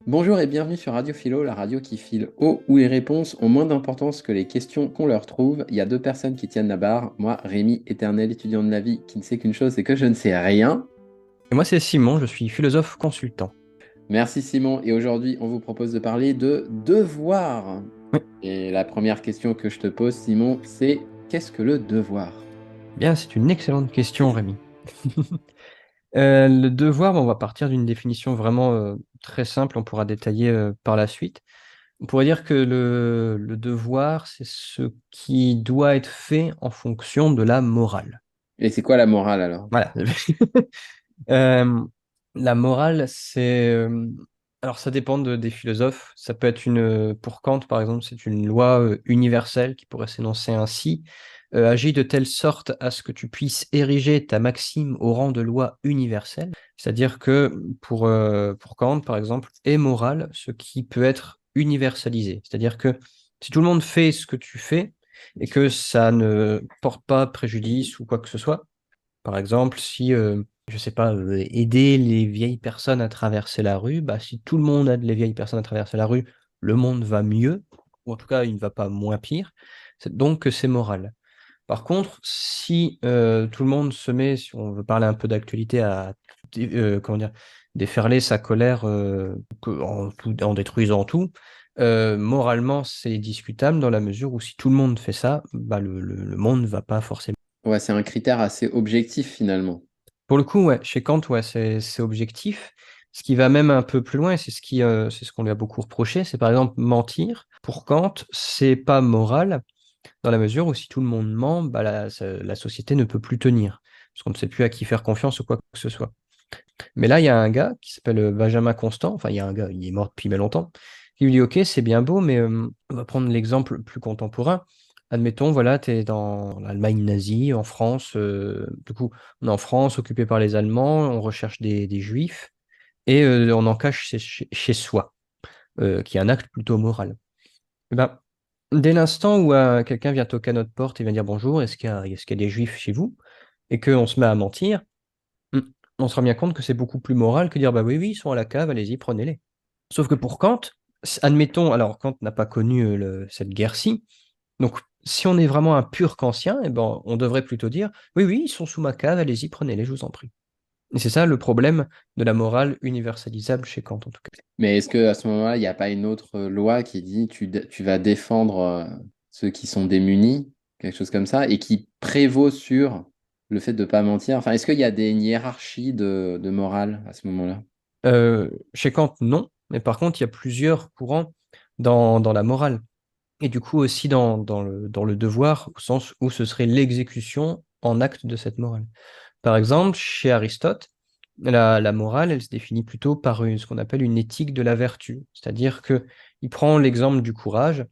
Bonjour et bienvenue sur Radio Philo, la radio qui file haut, où les réponses ont moins d'importance que les questions qu'on leur trouve. Il y a deux personnes qui tiennent la barre. Moi, Rémi, éternel étudiant de la vie, qui ne sait qu'une chose, c'est que je ne sais rien. Et moi, c'est Simon, je suis philosophe consultant. Merci Simon, et aujourd'hui, on vous propose de parler de devoir. Oui, Et la première question que je te pose, Simon, c'est qu'est-ce que le devoir? bien, c'est une excellente question, Rémi. Le devoir, on va partir d'une définition vraiment très simple, on pourra détailler par la suite. On pourrait dire que le devoir, c'est ce qui doit être fait en fonction de la morale. Et c'est quoi la morale alors? Voilà. Euh, la morale, c'est... alors, ça dépend des philosophes. Ça peut être pour Kant, par exemple, c'est une loi universelle qui pourrait s'énoncer ainsi. Agis de telle sorte à ce que tu puisses ériger ta maxime au rang de loi universelle. C'est-à-dire que pour Kant, par exemple, est morale ce qui peut être universalisé. C'est-à-dire que si tout le monde fait ce que tu fais et que ça ne porte pas préjudice ou quoi que ce soit, par exemple, si, je sais pas, aider les vieilles personnes à traverser la rue, bah, si tout le monde aide les vieilles personnes à traverser la rue, le monde va mieux, ou en tout cas, il ne va pas moins pire. Donc, c'est moral. Par contre, si tout le monde se met, si on veut parler un peu d'actualité, à comment dire, déferler sa colère en détruisant tout, moralement, c'est discutable dans la mesure où si tout le monde fait ça, bah, le monde ne va pas forcément. Ouais, c'est un critère assez objectif finalement. Pour le coup, ouais, chez Kant, ouais, c'est objectif. Ce qui va même un peu plus loin, et c'est ce qu'on lui a beaucoup reproché, c'est par exemple mentir. Pour Kant, c'est pas moral, dans la mesure où si tout le monde ment, bah, la société ne peut plus tenir, parce qu'on ne sait plus à qui faire confiance ou quoi que ce soit. Mais là, il y a un gars qui s'appelle Benjamin Constant, enfin, il y a un gars, il est mort depuis bien longtemps, qui lui dit, OK, c'est bien beau, mais on va prendre l'exemple plus contemporain. Admettons, voilà, tu es dans l'Allemagne nazie, en France, du coup, on est en France, occupé par les Allemands, on recherche des Juifs, et on en cache chez soi, qui est un acte plutôt moral. Eh ben, dès l'instant où quelqu'un vient toquer à notre porte et vient dire bonjour, est-ce qu'il y a des Juifs chez vous? Et qu'on se met à mentir, hmm, on se rend bien compte que c'est beaucoup plus moral que dire bah oui, oui, ils sont à la cave, allez-y, prenez-les. Sauf que pour Kant, admettons, alors Kant n'a pas connu cette guerre-ci, donc si on est vraiment un pur kantien, eh ben, on devrait plutôt dire oui, oui, ils sont sous ma cave, allez-y, prenez-les, je vous en prie. Et c'est ça le problème de la morale universalisable chez Kant, en tout cas. Mais est-ce que à ce moment-là, il n'y a pas une autre loi qui dit tu vas défendre ceux qui sont démunis, quelque chose comme ça, et qui prévaut sur le fait de ne pas mentir? Enfin, est-ce qu'il y a une hiérarchie de morale à ce moment-là? Chez Kant, non, mais par contre, il y a plusieurs courants dans la morale. Et du coup aussi dans le devoir, au sens où ce serait l'exécution en acte de cette morale. Par exemple, chez Aristote, la morale, elle se définit plutôt par ce qu'on appelle une éthique de la vertu. C'est-à-dire que il prend l'exemple du courage.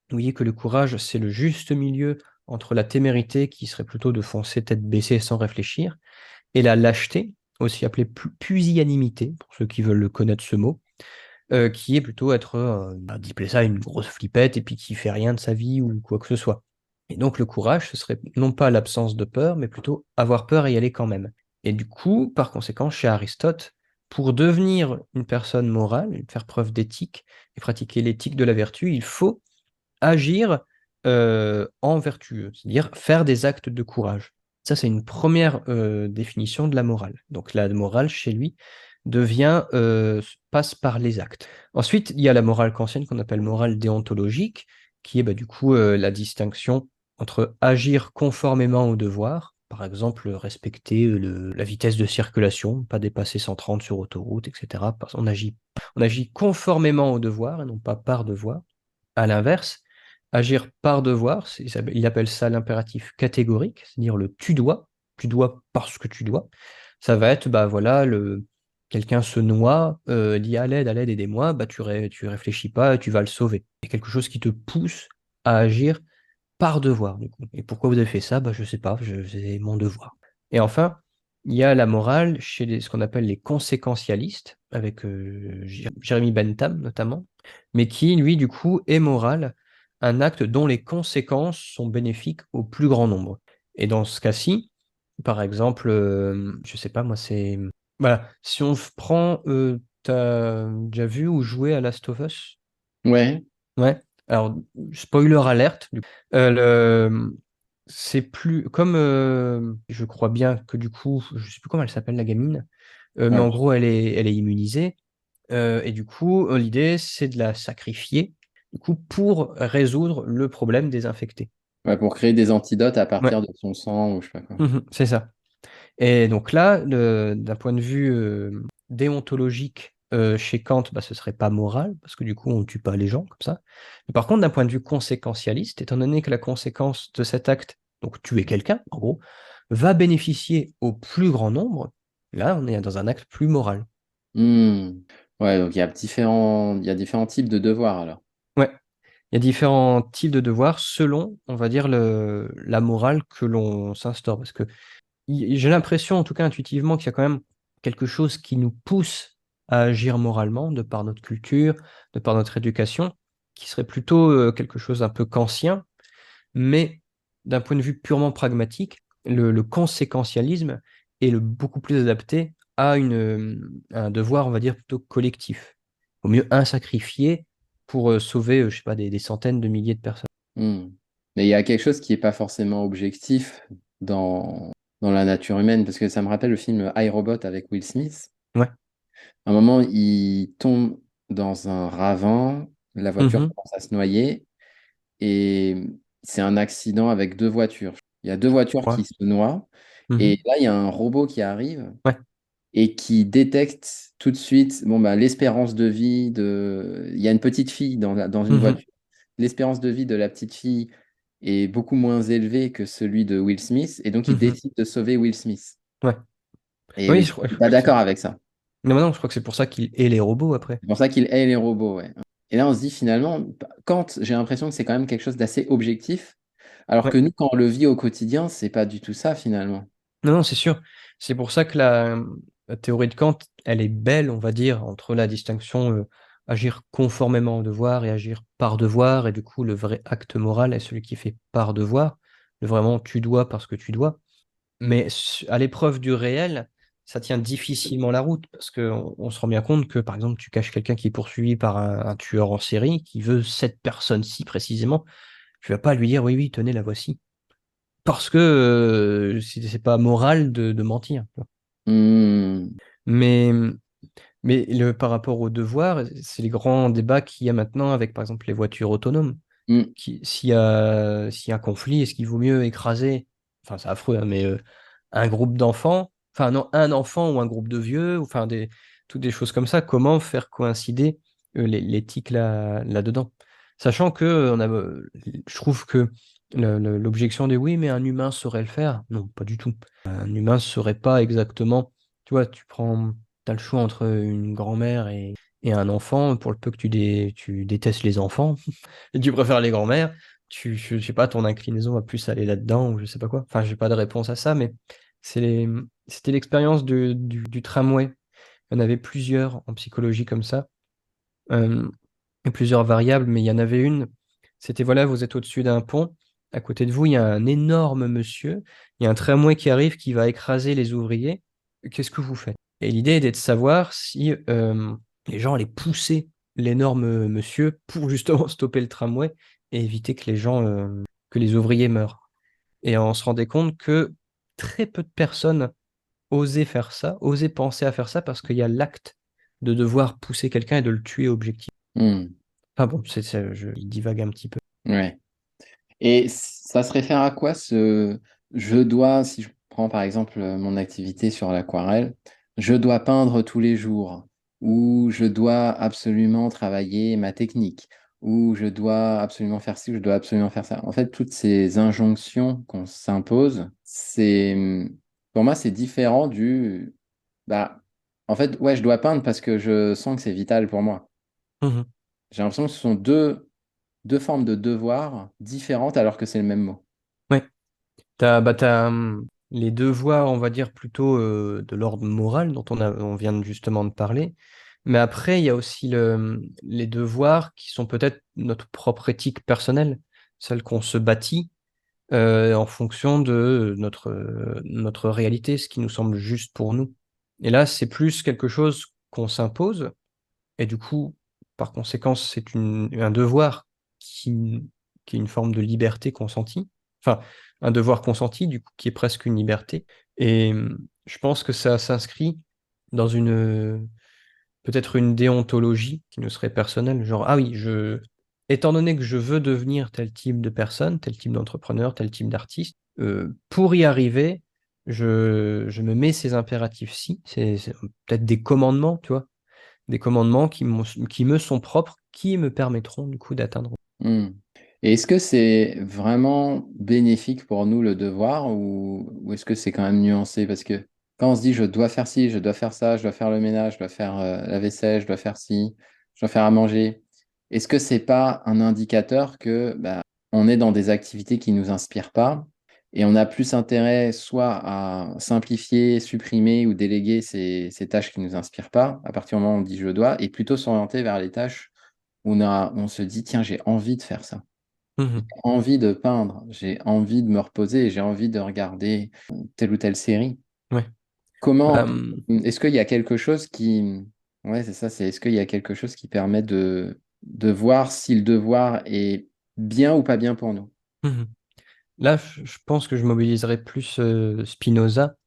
Vous voyez que le courage, c'est le juste milieu entre la témérité, qui serait plutôt de foncer tête baissée sans réfléchir, et la lâcheté, aussi appelée pusillanimité, pour ceux qui veulent connaître ce mot, qui est plutôt être, d'appeler ça une grosse flippette et puis qui fait rien de sa vie ou quoi que ce soit. Et donc le courage, ce serait non pas l'absence de peur, mais plutôt avoir peur et y aller quand même. Et du coup, par conséquent, chez Aristote, pour devenir une personne morale, faire preuve d'éthique et pratiquer l'éthique de la vertu, il faut agir en vertueux, c'est-à-dire faire des actes de courage. Ça, c'est une première définition de la morale. Donc la morale, chez lui, passe par les actes. Ensuite, il y a la morale kantienne qu'on appelle morale déontologique, qui est bah, du coup la distinction entre agir conformément au devoir, par exemple respecter la vitesse de circulation, pas dépasser 130 sur autoroute, etc. On agit conformément au devoir et non pas par devoir. À l'inverse, agir par devoir, il appelle ça l'impératif catégorique, c'est-à-dire le tu dois parce que tu dois. Ça va être, bah voilà, quelqu'un se noie, dit à l'aide, aidez-moi, bah tu réfléchis pas, tu vas le sauver. C'est quelque chose qui te pousse à agir par devoir, du coup. Et pourquoi vous avez fait ça? Bah je sais pas, c'est mon devoir. Et enfin, il y a la morale chez ce qu'on appelle les conséquentialistes, avec Jérémy Bentham notamment, mais qui, lui, du coup, est moral, un acte dont les conséquences sont bénéfiques au plus grand nombre. Et dans ce cas-ci, par exemple, je sais pas, moi, c'est... Voilà, si on prend t'as déjà vu ou joué à Last of Us? Ouais, Ouais. Alors, spoiler alerte. C'est plus comme je crois bien que du coup, je sais plus comment elle s'appelle la gamine, mais ouais. en gros elle est immunisée et du coup l'idée c'est de la sacrifier du coup pour résoudre le problème des infectés. Ouais, pour créer des antidotes à Ouais, partir de son sang ou je sais pas quoi. c'est ça. Et donc là, d'un point de vue déontologique, chez Kant, bah, ce serait pas moral, parce que du coup, on tue pas les gens comme ça. Mais par contre, d'un point de vue conséquentialiste, étant donné que la conséquence de cet acte, donc tuer quelqu'un, en gros, va bénéficier au plus grand nombre, là, on est dans un acte plus moral. Hmm. Ouais, donc il y a différents types de devoirs alors. Ouais, il y a différents types de devoirs selon, on va dire, la morale que l'on s'instaure. Parce que j'ai l'impression, en tout cas intuitivement, qu'il y a quand même quelque chose qui nous pousse à agir moralement, de par notre culture, de par notre éducation, qui serait plutôt quelque chose d'un peu kantien, mais d'un point de vue purement pragmatique, le conséquentialisme est beaucoup plus adapté à un devoir, on va dire, plutôt collectif. Au mieux un sacrifié pour sauver, je sais pas, des centaines de milliers de personnes. Hmm. Mais il y a quelque chose qui n'est pas forcément objectif dans la nature humaine, parce que ça me rappelle le film iRobot avec Will Smith. Ouais. À un moment, il tombe dans un ravin, la voiture Mhm. commence à se noyer, et c'est un accident avec deux voitures. Il y a deux Je voitures qui crois. se noient, Mhm. et là, il y a un robot qui arrive Ouais. et qui détecte tout de suite, bon, bah, l'espérance de vie de... Il y a une petite fille dans une Mhm. voiture. L'espérance de vie de la petite fille est beaucoup moins élevée que celui de Will Smith, et donc il Mhm. décide de sauver Will Smith. Ouais. Et Oui, je suis pas d'accord avec ça. non, mais non, je crois que c'est pour ça qu'il est les robots après. C'est pour ça qu'il hait les robots, ouais. Et là, on se dit finalement, quand j'ai l'impression que c'est quand même quelque chose d'assez objectif, alors Ouais. que nous, quand on le vit au quotidien, c'est pas du tout ça finalement. Non, non, c'est sûr. C'est pour ça que la théorie de Kant, elle est belle, on va dire, entre la distinction agir conformément au devoir et agir par devoir, et du coup, le vrai acte moral est celui qui fait par devoir, le vraiment tu dois parce que tu dois. Mais à l'épreuve du réel, ça tient difficilement la route, parce qu'on se rend bien compte que, par exemple, tu caches quelqu'un qui est poursuivi par un tueur en série, qui veut cette personne-ci précisément, tu vas pas lui dire, oui, oui, tenez, la voici. Parce que c'est pas moral de mentir, tu vois. Hmm, Mais, mais par rapport au devoir, c'est les grands débats qu'il y a maintenant avec, par exemple, les voitures autonomes. hmm, S'il y a un conflit, est-ce qu'il vaut mieux écraser, enfin c'est affreux, hein, mais un groupe d'enfants, enfin non, un enfant ou un groupe de vieux, enfin toutes des choses comme ça, comment faire coïncider l'éthique là-dedans? Sachant que je trouve que l'objection de oui, mais un humain saurait le faire, non, pas du tout. Un humain saurait pas exactement, tu vois, t'as le choix entre une grand-mère et un enfant, pour le peu que tu détestes les enfants, et tu préfères les grands-mères, je sais pas, ton inclinaison va plus aller là-dedans, ou je sais pas quoi. Enfin, j'ai pas de réponse à ça, mais c'était l'expérience du tramway. Il y en avait plusieurs en psychologie comme ça, euh, et plusieurs variables, mais il y en avait une, c'était voilà, vous êtes au-dessus d'un pont, à côté de vous, il y a un énorme monsieur, il y a un tramway qui arrive qui va écraser les ouvriers. Qu'est-ce que vous faites? Et l'idée était de savoir si les gens allaient pousser l'énorme monsieur pour justement stopper le tramway et éviter que les ouvriers meurent. Et on se rendait compte que très peu de personnes osaient faire ça, osaient penser à faire ça parce qu'il y a l'acte de devoir pousser quelqu'un et de le tuer objectivement. hmm, Enfin bon, je divague un petit peu. ouais. Et ça se réfère à quoi ce je dois, si je prends par exemple mon activité sur l'aquarelle, je dois peindre tous les jours, ou je dois absolument travailler ma technique, ou je dois absolument faire ci, ou je dois absolument faire ça. En fait, toutes ces injonctions qu'on s'impose, pour moi, c'est différent bah, en fait, ouais, je dois peindre parce que je sens que c'est vital pour moi. Mhm. J'ai l'impression que ce sont deux formes de devoirs différentes alors que c'est le même mot. Ouais. T'as les devoirs, on va dire, plutôt de l'ordre moral dont on vient justement de parler. Mais après, il y a aussi les devoirs qui sont peut-être notre propre éthique personnelle, celle qu'on se bâtit en fonction de notre réalité, ce qui nous semble juste pour nous. Et là, c'est plus quelque chose qu'on s'impose Et du coup, par conséquent, c'est un devoir qui est une forme de liberté consentie. Enfin, un devoir consenti, du coup, qui est presque une liberté. Et je pense que ça s'inscrit dans peut-être une déontologie qui nous serait personnelle. Genre, ah oui, étant donné que je veux devenir tel type de personne, tel type d'entrepreneur, tel type d'artiste, pour y arriver, je me mets ces impératifs-ci. C'est peut-être des commandements, tu vois, des commandements qui me sont propres, qui me permettront du coup d'atteindre. Hmm. Et est-ce que c'est vraiment bénéfique pour nous le devoir ou est-ce que c'est quand même nuancé? Parce que quand on se dit je dois faire ci, je dois faire ça, je dois faire le ménage, je dois faire la vaisselle, je dois faire ci, je dois faire à manger, est-ce que c'est pas un indicateur que bah, on est dans des activités qui nous inspirent pas et on a plus intérêt soit à simplifier, supprimer ou déléguer ces tâches qui nous inspirent pas à partir du moment où on dit je dois et plutôt s'orienter vers les tâches où on se dit tiens, j'ai envie de faire ça Mhm. envie de peindre, j'ai envie de me reposer, j'ai envie de regarder telle ou telle série. Ouais. Comment, Bah, est-ce qu'il y a quelque chose qui, ouais, c'est ça, est-ce qu'il y a quelque chose qui permet de voir si le devoir est bien ou pas bien pour nous? mhm. Là, je pense que je mobiliserais plus Spinoza,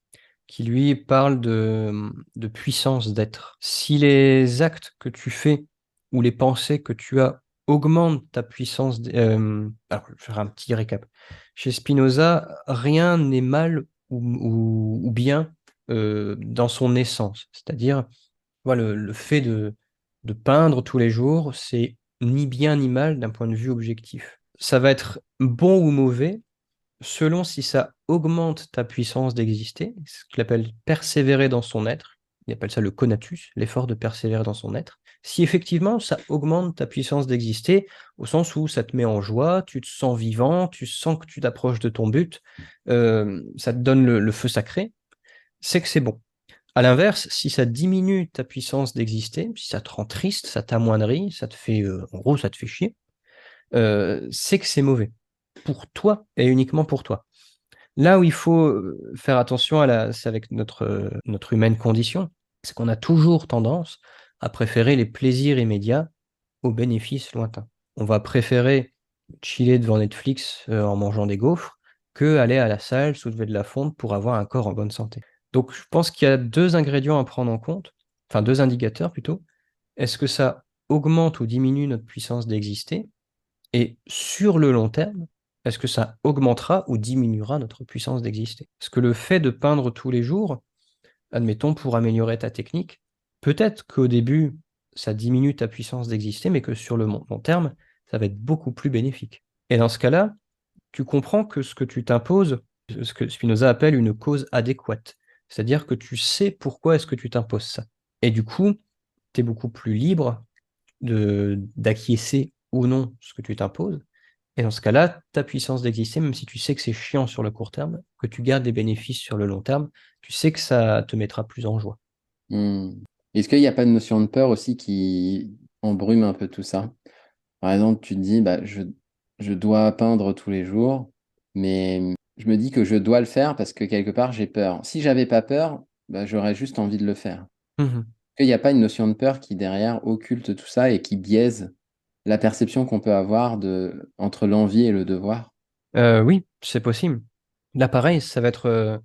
qui lui parle de puissance d'être. Si les actes que tu fais ou les pensées que tu as augmentent ta puissance, alors je vais faire un petit récap. Chez Spinoza, rien n'est mal ou bien dans son essence. C'est-à-dire, voilà, le fait de peindre tous les jours, c'est ni bien ni mal d'un point de vue objectif. Ça va être bon ou mauvais selon si ça augmente ta puissance d'exister, ce qu'il appelle persévérer dans son être. Il appelle ça le conatus, l'effort de persévérer dans son être. Si effectivement ça augmente ta puissance d'exister, au sens où ça te met en joie, tu te sens vivant, tu sens que tu t'approches de ton but, ça te donne le feu sacré, c'est que c'est bon. À l'inverse, si ça diminue ta puissance d'exister, si ça te rend triste, ça t'amoindrit, ça te fait, en gros, ça te fait chier, c'est que c'est mauvais. Pour toi et uniquement pour toi. Là où il faut faire attention c'est avec notre humaine condition, c'est qu'on a toujours tendance à préférer les plaisirs immédiats aux bénéfices lointains. On va préférer chiller devant Netflix en mangeant des gaufres que aller à la salle, soulever de la fonte pour avoir un corps en bonne santé. Donc je pense qu'il y a deux ingrédients à prendre en compte, enfin deux indicateurs plutôt. Est-ce que ça augmente ou diminue notre puissance d'exister? Et sur le long terme, est-ce que ça augmentera ou diminuera notre puissance d'exister? Est-ce que le fait de peindre tous les jours, admettons pour améliorer ta technique, peut-être qu'au début, ça diminue ta puissance d'exister, mais que sur le long terme, ça va être beaucoup plus bénéfique. Et dans ce cas-là, tu comprends que ce que tu t'imposes, ce que Spinoza appelle une cause adéquate. C'est-à-dire que tu sais pourquoi est-ce que tu t'imposes ça. Et du coup, tu es beaucoup plus libre d'acquiescer ou non ce que tu t'imposes. Et dans ce cas-là, ta puissance d'exister, même si tu sais que c'est chiant sur le court terme, que tu gardes des bénéfices sur le long terme, tu sais que ça te mettra plus en joie. Hmm. Est-ce qu'il n'y a pas de notion de peur aussi qui embrume un peu tout ça? Par exemple, tu te dis, bah, je dois peindre tous les jours, mais je me dis que je dois le faire parce que quelque part, j'ai peur. Si j'avais pas peur, bah, j'aurais juste envie de le faire. Mhm. Il n'y a pas une notion de peur qui, derrière, occulte tout ça et qui biaise la perception qu'on peut avoir entre l'envie et le devoir? Oui, c'est possible. Là, pareil, ça va être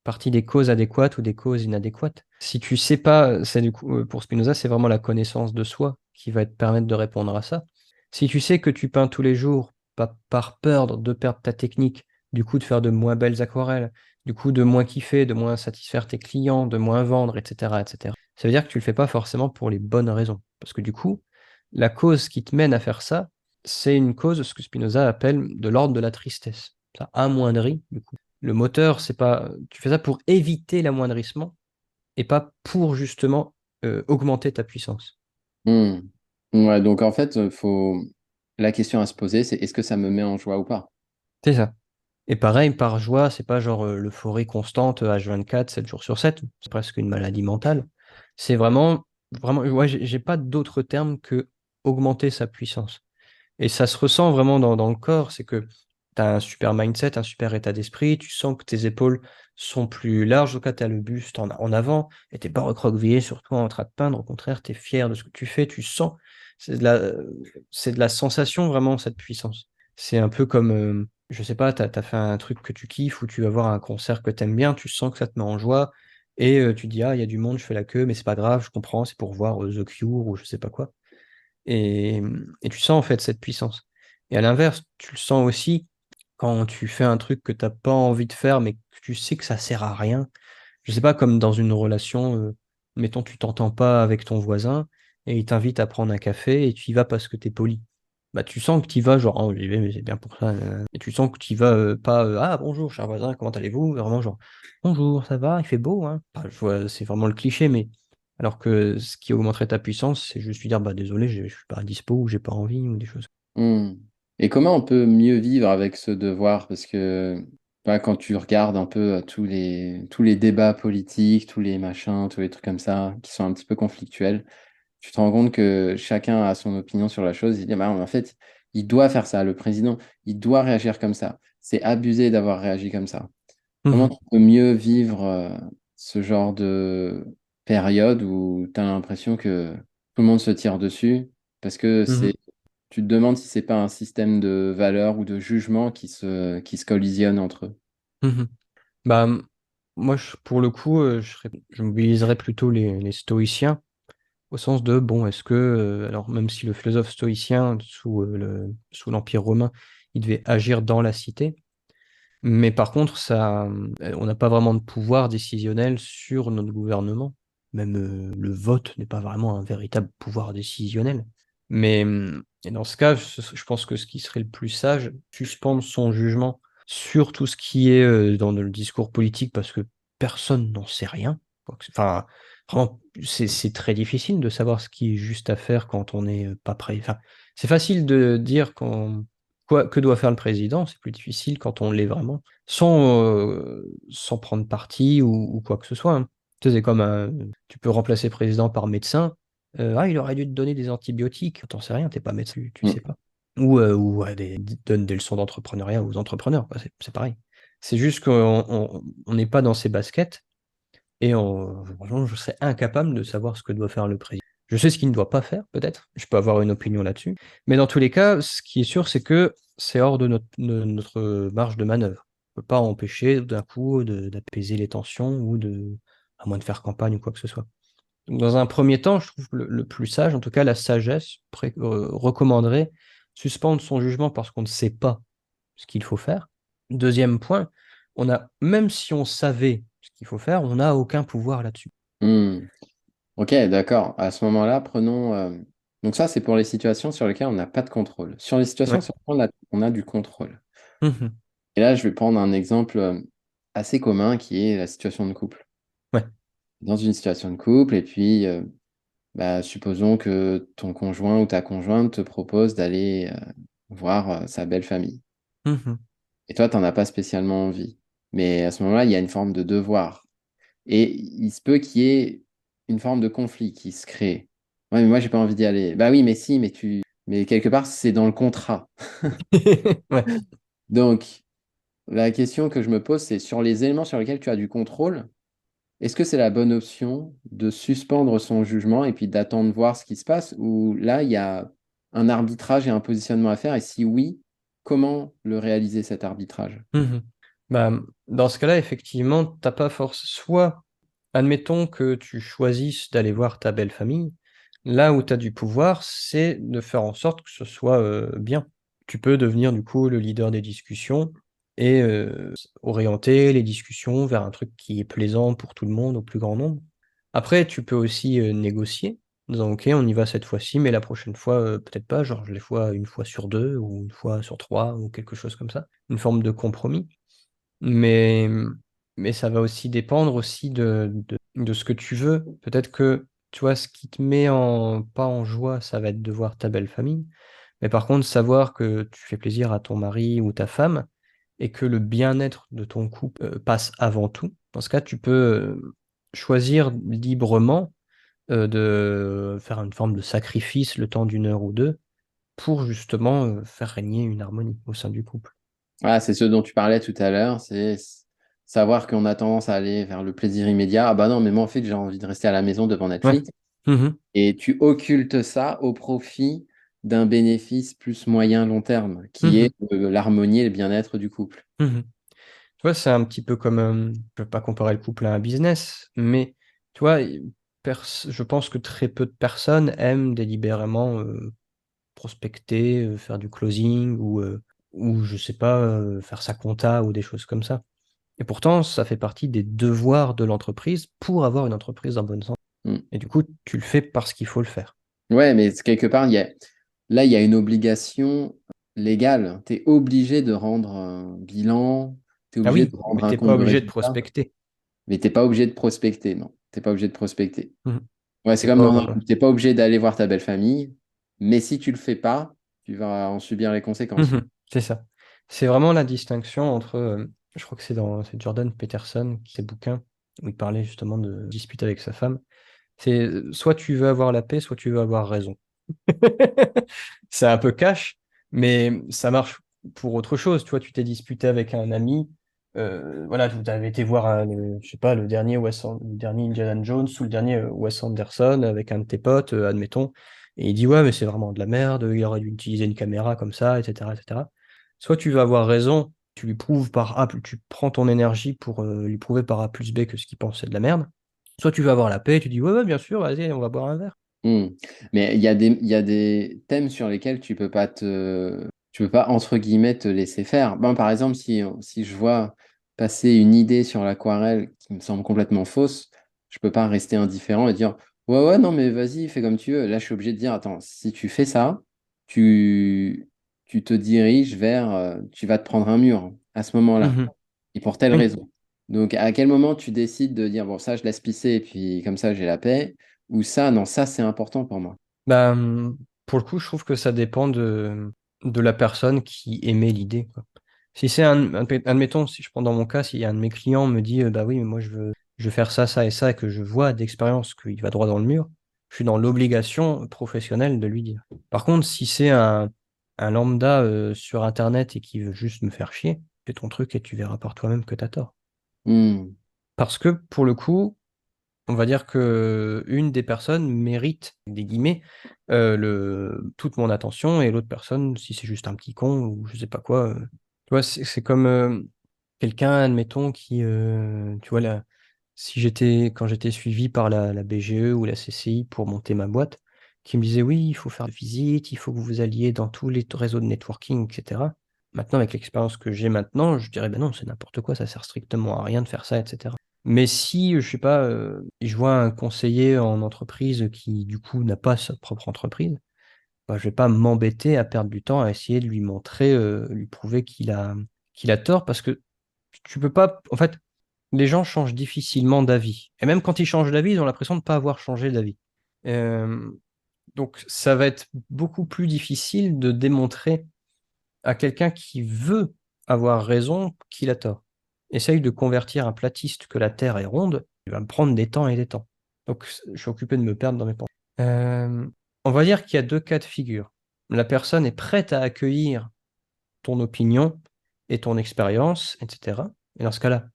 partie des causes adéquates ou des causes inadéquates. Si tu sais pas, c'est du coup, pour Spinoza, c'est vraiment la connaissance de soi qui va te permettre de répondre à ça. Si tu sais que tu peins tous les jours, pas par peur de perdre ta technique, du coup de faire de moins belles aquarelles, du coup de moins kiffer, de moins satisfaire tes clients, de moins vendre, etc., etc. Ça veut dire que tu le fais pas forcément pour les bonnes raisons. Parce que du coup, la cause qui te mène à faire ça, c'est une cause, ce que Spinoza appelle de l'ordre de la tristesse. Ça amoindrit, du coup. Le moteur, c'est pas. Tu fais ça pour éviter l'amoindrissement et pas pour justement augmenter ta puissance. Hmm. Ouais, donc en fait, la question à se poser, c'est est-ce que ça me met en joie ou pas? C'est ça. Et pareil, par joie, c'est pas genre l'euphorie constante H24, 7 jours sur 7. C'est presque une maladie mentale. C'est vraiment, ouais, j'ai pas d'autre terme que augmenter sa puissance. Et ça se ressent vraiment dans le corps, c'est que tu as un super mindset, un super état d'esprit, tu sens que tes épaules sont plus larges, en tout cas, tu as le buste en avant, et tu pas recroquevillé sur toi en train de peindre, au contraire, tu es fier de ce que tu fais, tu sens, c'est de la sensation vraiment, cette puissance. C'est un peu comme, je sais pas, tu as fait un truc que tu kiffes, ou tu vas voir un concert que tu aimes bien, tu sens que ça te met en joie, et tu dis, ah, il y a du monde, je fais la queue, mais c'est pas grave, je comprends, c'est pour voir The Cure, ou je sais pas quoi. Et tu sens en fait cette puissance. Et à l'inverse, tu le sens aussi quand tu fais un truc que tu n'as pas envie de faire, mais que tu sais que ça sert à rien. Je sais pas, comme dans une relation, mettons, tu t'entends pas avec ton voisin et il t'invite à prendre un café et tu y vas parce que tu es poli. Bah, tu sens que tu y vas, genre, oh, j'y vais, mais c'est bien pour ça. Et tu sens que tu y vas pas, ah, bonjour, cher voisin, comment allez-vous? Vraiment, genre, bonjour, ça va, il fait beau, hein? Enfin, je vois, c'est vraiment le cliché, mais alors que ce qui augmenterait ta puissance, c'est juste lui dire, bah, désolé, je suis pas dispo ou j'ai pas envie ou des choses. Hmm. Et comment on peut mieux vivre avec ce devoir? Parce que quand tu regardes un peu tous les débats politiques, tous les machins, tous les trucs comme ça, qui sont un petit peu conflictuels, tu te rends compte que chacun a son opinion sur la chose. Il dit, bah, en fait, il doit faire ça. Le président, il doit réagir comme ça. C'est abusé d'avoir réagi comme ça. Comment Mhm, tu peux mieux vivre ce genre de période où tu as l'impression que tout le monde se tire dessus? Parce que mhm, tu te demandes si c'est pas un système de valeurs ou de jugement qui se collisionne entre eux. mhm. Bah, moi, pour le coup, je mobiliserais plutôt les stoïciens, au sens de, bon, est-ce que, alors même si le philosophe stoïcien, sous l'Empire romain, il devait agir dans la cité, mais par contre, on n'a pas vraiment de pouvoir décisionnel sur notre gouvernement. Même le vote n'est pas vraiment un véritable pouvoir décisionnel. Mais et dans ce cas, je pense que ce qui serait le plus sage, suspendre son jugement sur tout ce qui est dans le discours politique, parce que personne n'en sait rien. Enfin, vraiment, c'est très difficile de savoir ce qui est juste à faire quand on n'est pas prêt. Enfin, c'est facile de dire que doit faire le président, c'est plus difficile quand on l'est vraiment, sans prendre parti ou quoi que ce soit, hein. Tu sais, c'est comme tu peux remplacer président par médecin. Ah, il aurait dû te donner des antibiotiques. T'en sais rien, t'es pas médecin, tu sais Mm. pas. Ou ouais, donne des leçons d'entrepreneuriat aux entrepreneurs, quoi, c'est pareil. C'est juste qu'on n'est pas dans ces baskets et franchement, je serais incapable de savoir ce que doit faire le président. Je sais ce qu'il ne doit pas faire, peut-être. Je peux avoir une opinion là-dessus. Mais dans tous les cas, ce qui est sûr, c'est que c'est hors de notre marge de manœuvre. On ne peut pas empêcher d'un coup d'apaiser les tensions à moins de faire campagne ou quoi que ce soit. Donc, dans un premier temps, je trouve que le plus sage, en tout cas la sagesse, recommanderait suspendre son jugement parce qu'on ne sait pas ce qu'il faut faire. Deuxième point, même si on savait ce qu'il faut faire, on n'a aucun pouvoir là-dessus. Mm. Ok, d'accord. À ce moment-là, prenons. Donc ça, c'est pour les situations sur lesquelles on n'a pas de contrôle. Sur les situations Ouais. sur lesquelles on a du contrôle. Mhm. Et là, je vais prendre un exemple assez commun qui est la situation de couple. Ouais. Dans une situation de couple, et puis supposons que ton conjoint ou ta conjointe te propose d'aller voir sa belle famille. Mhm. Et toi, tu n'en as pas spécialement envie. Mais à ce moment-là, il y a une forme de devoir. Et il se peut qu'il y ait une forme de conflit qui se crée. Ouais, mais moi, j'ai pas envie d'y aller. Bah oui, mais si, mais quelque part, c'est dans le contrat. Ouais. Donc, la question que je me pose, c'est sur les éléments sur lesquels tu as du contrôle, est-ce que c'est la bonne option de suspendre son jugement et puis d'attendre voir ce qui se passe, ou là, il y a un arbitrage et un positionnement à faire, et si oui, comment le réaliser cet arbitrage? Mhm. Bah, dans ce cas-là, effectivement, t'as pas force. Soit, admettons que tu choisisses d'aller voir ta belle famille, là où tu as du pouvoir, c'est de faire en sorte que ce soit bien. Tu peux devenir du coup le leader des discussions et orienter les discussions vers un truc qui est plaisant pour tout le monde, au plus grand nombre. Après, tu peux aussi négocier, en disant ok, on y va cette fois-ci, mais la prochaine fois, peut-être pas, genre je les fois une fois sur deux ou une fois sur trois ou quelque chose comme ça. Une forme de compromis. Mais, mais ça va aussi dépendre aussi de ce que tu veux. Peut-être que, tu vois, ce qui te met pas en joie, ça va être de voir ta belle famille. Mais par contre, savoir que tu fais plaisir à ton mari ou ta femme et que le bien-être de ton couple passe avant tout. Dans ce cas, tu peux choisir librement de faire une forme de sacrifice le temps d'une heure ou deux pour justement faire régner une harmonie au sein du couple. Ah, c'est ce dont tu parlais tout à l'heure, c'est savoir qu'on a tendance à aller vers le plaisir immédiat. Ah bah non, mais moi en fait j'ai envie de rester à la maison devant Ouais. Netflix. Mhm. Et tu occultes ça au profit d'un bénéfice plus moyen long terme, qui est Mhm. l'harmonie et le bien-être du couple. Mhm. Tu vois, c'est un petit peu comme, je ne veux pas comparer le couple à un business, mais tu vois, je pense que très peu de personnes aiment délibérément prospecter, faire du closing ou je sais pas, faire sa compta ou des choses comme ça. Et pourtant, ça fait partie des devoirs de l'entreprise pour avoir une entreprise en bonne santé. Mm. Et du coup, tu le fais parce qu'il faut le faire. Ouais, mais quelque part, là, il y a une obligation légale. Tu es obligé de rendre un bilan, tu es Ah obligé de oui, mais rendre un t'es pas compte de obligé de résultat, prospecter. mais tu n'es pas obligé de prospecter, non. Tu pas obligé de prospecter. Mhm. Ouais, c'est C'est comme pas... dans un couple, tu pas obligé d'aller voir ta belle famille, mais si tu le fais pas, tu vas en subir les conséquences. C'est ça. C'est vraiment la distinction entre, je crois que c'est Jordan Peterson, ses bouquins, où il parlait justement de dispute avec sa femme. C'est soit tu veux avoir la paix, soit tu veux avoir raison. C'est un peu cash, mais ça marche pour autre chose. Tu vois, tu t'es disputé avec un ami, voilà, tu avais été voir, je sais pas, le dernier Indiana Jones ou le dernier Wes Anderson avec un de tes potes, admettons, et il dit ouais, mais c'est vraiment de la merde, il aurait dû utiliser une caméra comme ça, etc., etc. Soit tu veux avoir raison, tu lui prouves par A, tu prends ton énergie pour lui prouver par A plus B que ce qu'il pense c'est de la merde. Soit tu veux avoir la paix, tu dis ouais, ouais, bien sûr, vas-y, on va boire un verre. Hmm. Mais il y a des thèmes sur lesquels tu peux pas, entre guillemets, te laisser faire. Ben, par exemple, si je vois passer une idée sur l'aquarelle qui me semble complètement fausse, je peux pas rester indifférent et dire, ouais, ouais, non, mais vas-y, fais comme tu veux. Là, je suis obligé de dire, attends, si tu fais ça, tu, tu te diriges vers, tu vas te prendre un mur à ce moment-là, Mhm. et pour telle Oui. raison. Donc, à quel moment tu décides de dire, bon, ça, je laisse pisser, et puis comme ça, j'ai la paix. Ou ça, non, ça c'est important pour moi. Bah, pour le coup, je trouve que ça dépend de la personne qui émet l'idée, quoi. Si c'est admettons, si je prends dans mon cas, si un de mes clients me dit, bah oui, mais moi je veux faire ça, ça et ça, et que je vois d'expérience qu'il va droit dans le mur, je suis dans l'obligation professionnelle de lui dire. Par contre, si c'est un lambda sur Internet et qui veut juste me faire chier, fais ton truc et tu verras par toi-même que t'as tort. Hmm. Parce que pour le coup, on va dire que une des personnes mérite, des guillemets, toute mon attention et l'autre personne, si c'est juste un petit con ou je sais pas quoi, tu vois, c'est comme quelqu'un, admettons, tu vois, si quand j'étais suivi par la BGE ou la CCI pour monter ma boîte, qui me disait oui, il faut faire des visites, il faut que vous alliez dans tous les réseaux de networking, etc. Maintenant, avec l'expérience que j'ai maintenant, je dirais ben non, c'est n'importe quoi, ça sert strictement à rien de faire ça, etc. Mais si, je sais pas, je vois un conseiller en entreprise qui, du coup, n'a pas sa propre entreprise, bah, je vais pas m'embêter à perdre du temps à essayer de lui montrer, lui prouver qu'il a tort, parce que tu peux pas. En fait, les gens changent difficilement d'avis. Et même quand ils changent d'avis, ils ont l'impression de ne pas avoir changé d'avis. Euh, donc, ça va être beaucoup plus difficile de démontrer à quelqu'un qui veut avoir raison qu'il a tort. Essaye de convertir un platiste que la Terre est ronde, il va me prendre des temps et des temps. Donc, je suis occupé de me perdre dans mes pensées. Euh, on va dire qu'il y a deux cas de figure. La personne est prête à accueillir ton opinion et ton expérience, etc. Et dans ce cas-là,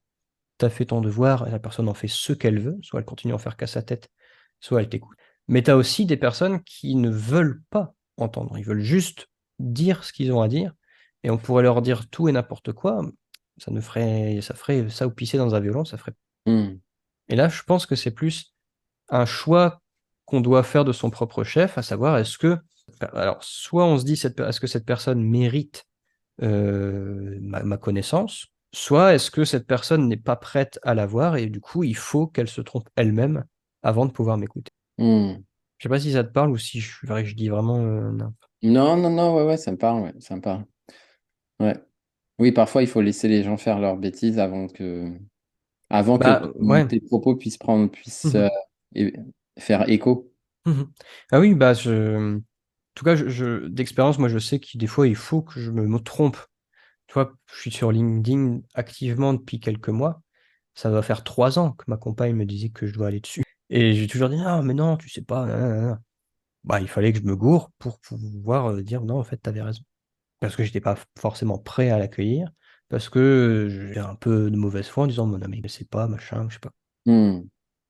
tu as fait ton devoir et la personne en fait ce qu'elle veut, soit elle continue à en faire qu'à sa tête, soit elle t'écoute. Mais tu as aussi des personnes qui ne veulent pas entendre, ils veulent juste dire ce qu'ils ont à dire, et on pourrait leur dire tout et n'importe quoi, ça ferait ça ou pisser dans un violon, ça ferait. Hmm. Et là, je pense que c'est plus un choix qu'on doit faire de son propre chef, à savoir alors, soit on se dit, est-ce que cette personne mérite ma connaissance, soit est-ce que cette personne n'est pas prête à l'avoir et du coup, il faut qu'elle se trompe elle-même avant de pouvoir m'écouter. Hmm. Je sais pas si ça te parle ou si je dis vraiment Non, non, non, ouais, ouais, ça me parle, ouais, ça me parle. Ouais. Oui, parfois, il faut laisser les gens faire leurs bêtises avant que Bah ouais. tes propos puissent Mhm. é- faire écho. Mhm. Ah oui, bah en tout cas, d'expérience, moi je sais que des fois il faut que je me trompe. Tu vois, je suis sur LinkedIn activement depuis quelques mois. Ça va faire 3 ans que ma compagne me disait que je dois aller dessus. Et j'ai toujours dit, ah, mais non, tu sais pas. Nanana. Bah, il fallait que je me gourre pour pouvoir dire, non, en fait, t'avais raison. parce que j'étais pas forcément prêt à l'accueillir, parce que j'ai un peu de mauvaise foi en disant, mon ami, je sais pas, machin, je sais pas. Hmm.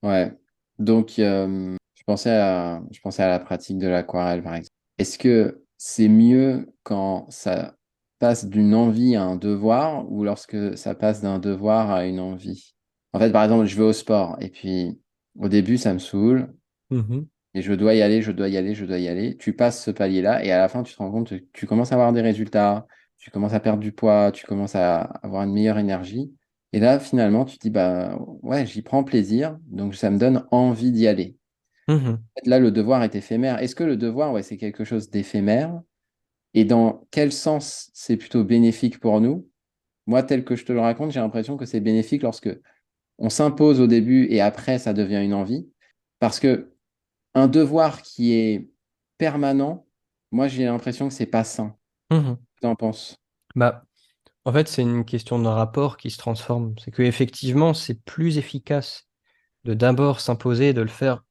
Ouais. Donc, je pensais à la pratique de l'aquarelle, par exemple. Est-ce que c'est mieux quand ça passe d'une envie à un devoir ou lorsque ça passe d'un devoir à une envie? En fait, par exemple, je vais au sport et puis au début, ça me saoule Mhm. et je dois y aller, je dois y aller, je dois y aller. Tu passes ce palier-là et à la fin, tu te rends compte que tu commences à avoir des résultats, tu commences à perdre du poids, tu commences à avoir une meilleure énergie. Et là, finalement, tu te dis, bah ouais, j'y prends plaisir, donc ça me donne envie d'y aller. Mhm. En fait, là, le devoir est éphémère. Est-ce que le devoir, ouais, c'est quelque chose d'éphémère? Et dans quel sens c'est plutôt bénéfique pour nous? Moi, tel que je te le raconte, j'ai l'impression que c'est bénéfique lorsque on s'impose au début et après, ça devient une envie. Parce que un devoir qui est permanent, moi, j'ai l'impression que c'est pas sain. Mhm. Tu en penses? Bah, en fait, c'est une question de rapport qui se transforme. C'est que effectivement, c'est plus efficace de d'abord s'imposer et de le faire.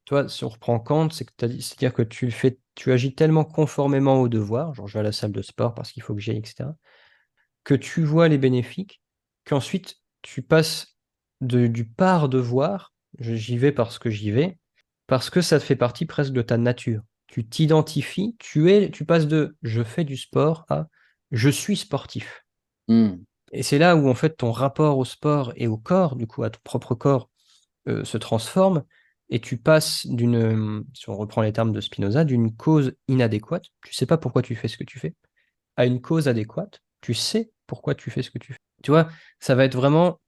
Toi, si on reprend Kant, c'est-à-dire que tu le fais, tu agis tellement conformément au devoir, genre je vais à la salle de sport parce qu'il faut que j'y aille, etc., que tu vois les bénéfiques, qu'ensuite tu passes du par devoir, j'y vais parce que j'y vais, parce que ça fait partie presque de ta nature. Tu t'identifies, tu passes de je fais du sport à je suis sportif. Hmm. Et c'est là où en fait ton rapport au sport et au corps, du coup à ton propre corps, se transforme et tu passes si on reprend les termes de Spinoza, d'une cause inadéquate, tu sais pas pourquoi tu fais ce que tu fais, à une cause adéquate, tu sais pourquoi tu fais ce que tu fais. Tu vois, ça va être vraiment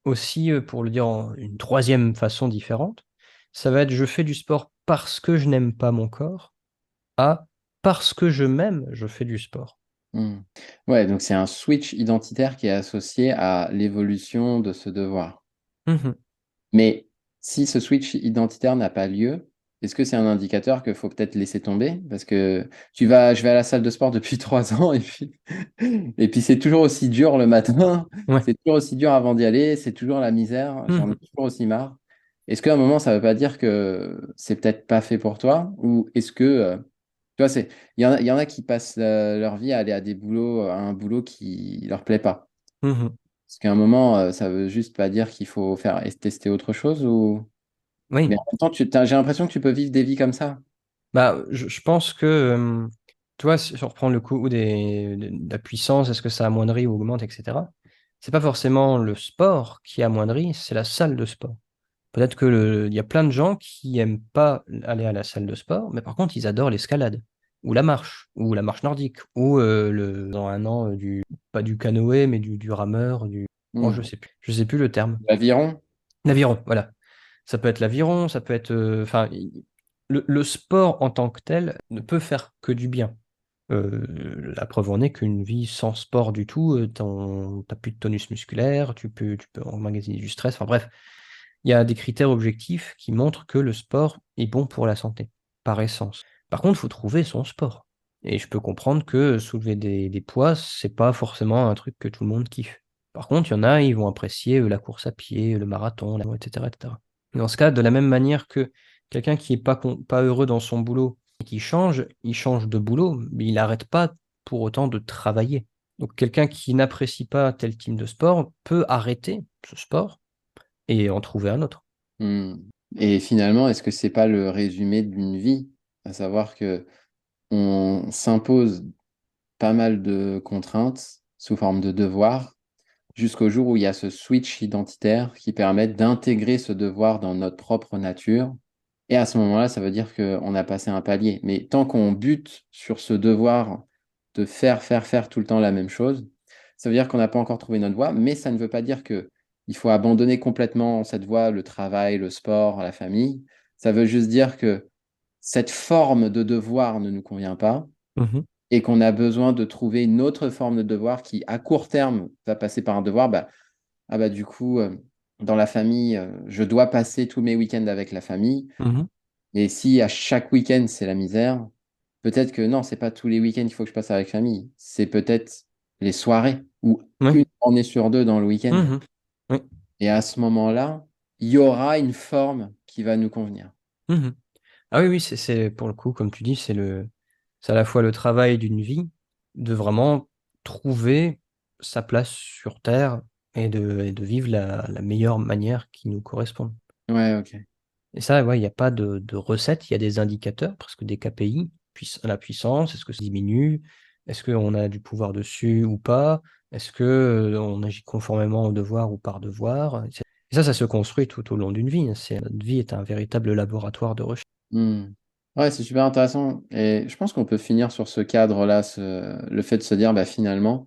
aussi, pour le dire en une troisième façon différente, ça va être je fais du sport parce que je n'aime pas mon corps, à parce que je m'aime, je fais du sport. Hmm. Ouais, donc c'est un switch identitaire qui est associé à l'évolution de ce devoir. Mhm. Mais si ce switch identitaire n'a pas lieu, est-ce que c'est un indicateur qu'il faut peut-être laisser tomber? Parce que je vais à la salle de sport depuis 3 ans et puis c'est toujours aussi dur le matin, Ouais. c'est toujours aussi dur avant d'y aller, c'est toujours la misère, j'en ai Mhm. toujours aussi marre. Est-ce qu'à un moment, ça ne veut pas dire que c'est peut-être pas fait pour toi? Ou est-ce que, tu vois, il y en a qui passent leur vie à aller à un boulot qui leur plaît pas. Mhm. Parce qu'à un moment, ça veut juste pas dire qu'il faut faire et tester autre chose ou. Mais Oui. en même temps, j'ai l'impression que tu peux vivre des vies comme ça. Bah, je pense que, tu vois, si on reprend le coup de la puissance, est-ce que ça amoindrit ou augmente, etc. C'est pas forcément le sport qui amoindrit, c'est la salle de sport. Peut-être que il y a plein de gens qui aiment pas aller à la salle de sport, mais par contre, ils adorent l'escalade, ou la marche nordique, ou dans un an, pas du canoë, mais du rameur, oh, Hmm. je sais plus le terme. L'aviron? L'aviron, voilà. Ça peut être l'aviron, ça peut être, enfin, le sport en tant que tel ne peut faire que du bien. La preuve en est qu'une vie sans sport du tout, t'as plus de tonus musculaire, tu peux emmagasiner du stress. Enfin bref, il y a des critères objectifs qui montrent que le sport est bon pour la santé, par essence. Par contre, il faut trouver son sport. Et je peux comprendre que soulever des poids, c'est pas forcément un truc que tout le monde kiffe. Par contre, il y en a, ils vont apprécier la course à pied, le marathon, etc., etc. Dans ce cas, de la même manière que quelqu'un qui est pas heureux dans son boulot et qui change, il change de boulot, mais il n'arrête pas pour autant de travailler. Donc quelqu'un qui n'apprécie pas tel type de sport peut arrêter ce sport et en trouver un autre. Hmm. Et finalement, est-ce que c'est pas le résumé d'une vie? À savoir que on s'impose pas mal de contraintes sous forme de devoirs jusqu'au jour où il y a ce switch identitaire qui permet d'intégrer ce devoir dans notre propre nature. Et à ce moment-là, ça veut dire qu'on a passé un palier. Mais tant qu'on bute sur ce devoir de faire, faire, faire tout le temps la même chose, ça veut dire qu'on n'a pas encore trouvé notre voie, mais ça ne veut pas dire que il faut abandonner complètement cette voie, le travail, le sport, la famille. Ça veut juste dire que cette forme de devoir ne nous convient pas Mhm, et qu'on a besoin de trouver une autre forme de devoir qui, à court terme, va passer par un devoir. Bah, ah bah du coup, dans la famille, je dois passer tous mes week-ends avec la famille. mhm. Et si à chaque week-end, c'est la misère, peut-être que non, c'est pas tous les week-ends qu'il faut que je passe avec la famille. C'est peut-être les soirées ou Ouais, une journée sur deux dans le week-end. mhm, oui, Et à ce moment-là, il y aura une forme qui va nous convenir. mhm. Ah oui, oui, pour le coup, comme tu dis, c'est à la fois le travail d'une vie de vraiment trouver sa place sur Terre et de vivre la meilleure manière qui nous correspond. Ouais, ok. Et ça, ouais, il n'y a pas de recette, il y a des indicateurs, presque des KPI, la puissance, est-ce que ça diminue, est-ce qu'on a du pouvoir dessus ou pas, est-ce que on agit conformément au devoir ou par devoir. Et ça se construit tout au long d'une vie. Notre vie est un véritable laboratoire de recherche. Hmm. Ouais, c'est super intéressant. Et je pense qu'on peut finir sur ce cadre-là, le fait de se dire, bah, finalement,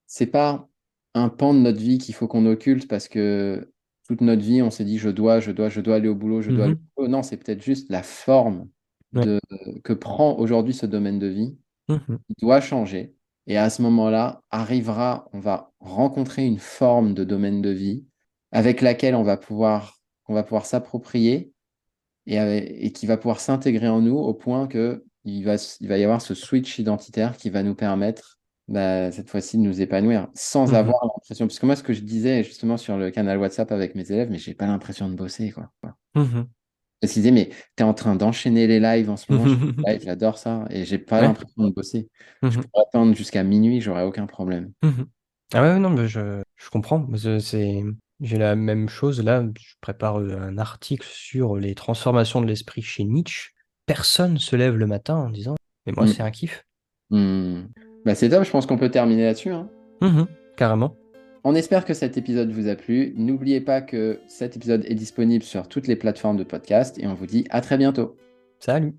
c'est pas un pan de notre vie qu'il faut qu'on occulte parce que toute notre vie, on s'est dit, je dois aller au boulot, je dois aller Mhm. au boulot. Non, c'est peut-être juste la forme Ouais. que prend aujourd'hui ce domaine de vie. Mhm. Il doit changer. Et à ce moment-là, on va rencontrer une forme de domaine de vie avec laquelle on va pouvoir s'approprier et qui va pouvoir s'intégrer en nous au point que il va y avoir ce switch identitaire qui va nous permettre, bah, cette fois-ci, de nous épanouir sans Mhm. avoir l'impression. Parce que moi, ce que je disais justement sur le canal WhatsApp avec mes élèves, mais j'ai pas l'impression de bosser, quoi. Mhm. Parce qu'ils disaient, mais tu es en train d'enchaîner les lives en ce moment. Mhm. Ouais, j'adore ça et j'ai pas Ouais. l'impression de bosser. Je Mhm. pourrais attendre jusqu'à minuit, j'aurais aucun problème. Mhm. Ah ouais, non, mais je comprends. J'ai la même chose là. Je prépare un article sur les transformations de l'esprit chez Nietzsche. Personne se lève le matin en disant, mais moi, c'est Mm. un kiff. Mm. Bah, c'est top, je pense qu'on peut terminer là-dessus, hein. Mhm. Carrément. On espère que cet épisode vous a plu. N'oubliez pas que cet épisode est disponible sur toutes les plateformes de podcast et on vous dit à très bientôt. Salut.